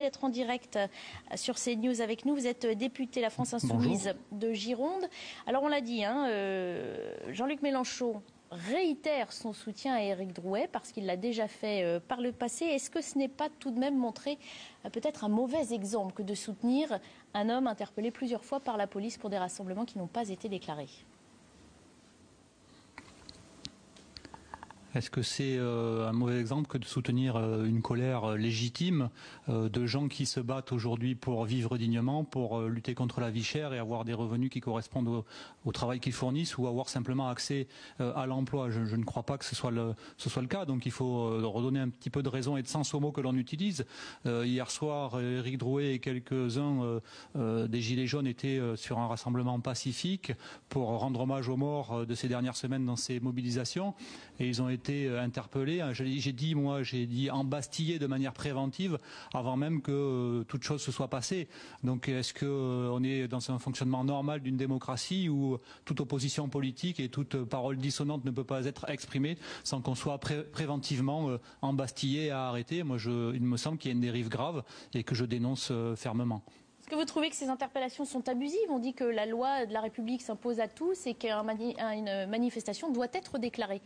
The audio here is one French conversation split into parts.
D'être en direct sur CNews avec nous. Vous êtes député La France Insoumise de Gironde. Alors on l'a dit, Jean-Luc Mélenchon réitère son soutien à Éric Drouet parce qu'il l'a déjà fait par le passé. Est-ce que ce n'est pas tout de même montrer peut-être un mauvais exemple que de soutenir un homme interpellé plusieurs fois par la police pour des rassemblements qui n'ont pas été déclarés ? Est-ce que c'est un mauvais exemple que de soutenir une colère légitime de gens qui se battent aujourd'hui pour vivre dignement, pour lutter contre la vie chère et avoir des revenus qui correspondent au travail qu'ils fournissent ou avoir simplement accès à l'emploi? Je ne crois pas que ce soit le cas. Donc il faut redonner un petit peu de raison et de sens aux mots que l'on utilise. Hier soir, Éric Drouet et quelques-uns des Gilets jaunes étaient sur un rassemblement pacifique pour rendre hommage aux morts de ces dernières semaines dans ces mobilisations. Et ils ont été interpellés. J'ai dit embastillés de manière préventive avant même que toute chose se soit passée. Donc est-ce que on est dans un fonctionnement normal d'une démocratie où toute opposition politique et toute parole dissonante ne peut pas être exprimée sans qu'on soit préventivement embastillé et arrêté? Moi, il me semble qu'il y a une dérive grave et que je dénonce fermement. Est-ce que vous trouvez que ces interpellations sont abusives? On dit que la loi de la République s'impose à tous et qu'une manifestation doit être déclarée.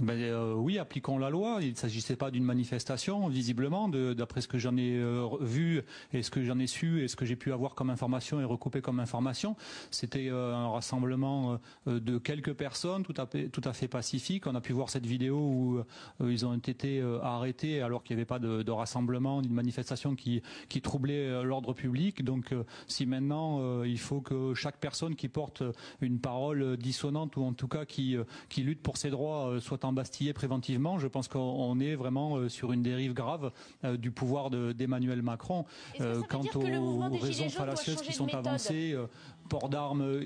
Oui, appliquons la loi. Il ne s'agissait pas d'une manifestation, visiblement, d'après ce que j'en ai vu et ce que j'en ai su et ce que j'ai pu avoir comme information et recouper comme information. C'était un rassemblement de quelques personnes, tout à fait pacifique. On a pu voir cette vidéo où ils ont été arrêtés alors qu'il n'y avait pas de rassemblement, d'une manifestation qui troublait l'ordre public. Donc, si maintenant il faut que chaque personne qui porte une parole dissonante ou en tout cas qui lutte pour ses droits soit embastillé préventivement, je pense qu'on est vraiment sur une dérive grave du pouvoir d'Emmanuel Macron. Quant aux raisons fallacieuses qui sont avancées, port d'armes...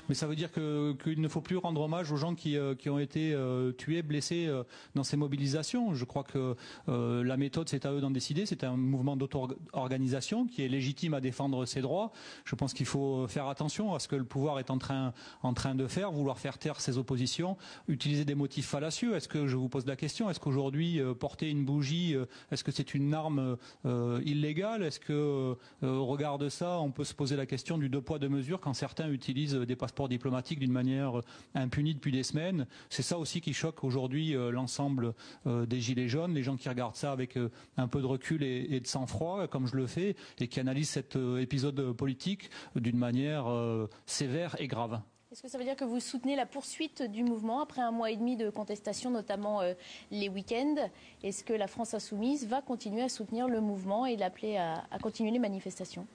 Mais ça veut dire qu'il ne faut plus rendre hommage aux gens qui ont été tués, blessés dans ces mobilisations. Je crois que la méthode, c'est à eux d'en décider. C'est un mouvement d'auto-organisation qui est légitime à défendre ses droits. Je pense qu'il faut faire attention à ce que le pouvoir est en train de faire, vouloir faire taire ses oppositions, utiliser des motifs fallacieux. Est-ce que, je vous pose la question, est-ce qu'aujourd'hui, porter une bougie, est-ce que c'est une arme illégale? Est-ce que, au regard de ça, on peut se poser la question du deux poids, deux mesures quand certains utilisent des passeports diplomatiques d'une manière impunie depuis des semaines? C'est ça aussi qui choque aujourd'hui l'ensemble des Gilets jaunes, les gens qui regardent ça avec un peu de recul et de sang-froid, comme je le fais, et qui analysent cet épisode politique d'une manière sévère et grave. Est-ce que ça veut dire que vous soutenez la poursuite du mouvement après un mois et demi de contestation, notamment les week-ends? Est-ce que la France Insoumise va continuer à soutenir le mouvement et l'appeler à continuer les manifestations?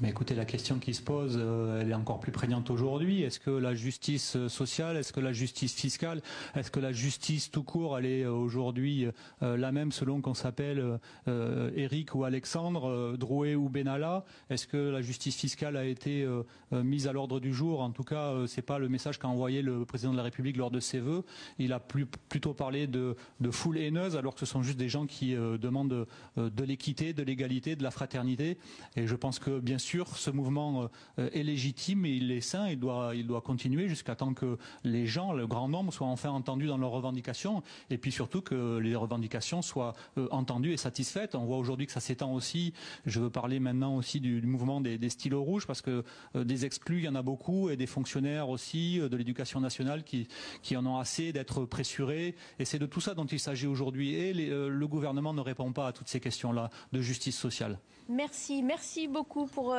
Mais écoutez, la question qui se pose, elle est encore plus prégnante aujourd'hui. Est-ce que la justice sociale, est-ce que la justice fiscale, est-ce que la justice tout court, elle est aujourd'hui la même selon qu'on s'appelle Éric ou Alexandre, Drouet ou Benalla? Est-ce que la justice fiscale a été mise à l'ordre du jour? En tout cas, c'est pas le message qu'a envoyé le président de la République lors de ses vœux. Il a plutôt parlé de foule haineuse, alors que ce sont juste des gens qui demandent de l'équité, de l'égalité, de la fraternité. Et je pense que bien sûr, ce mouvement est légitime et il est sain, il doit continuer jusqu'à temps que les gens, le grand nombre, soient enfin entendus dans leurs revendications et puis surtout que les revendications soient entendues et satisfaites. On voit aujourd'hui que ça s'étend aussi, je veux parler maintenant aussi du mouvement des stylos rouges parce que des exclus, il y en a beaucoup et des fonctionnaires aussi de l'éducation nationale qui en ont assez d'être pressurés et c'est de tout ça dont il s'agit aujourd'hui et le gouvernement ne répond pas à toutes ces questions-là de justice sociale. Merci beaucoup pour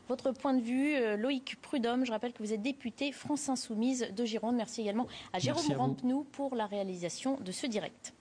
votre point de vue. Loïc Prudhomme, je rappelle que vous êtes député France Insoumise de Gironde. Merci également à Jérôme Rampenou pour la réalisation de ce direct.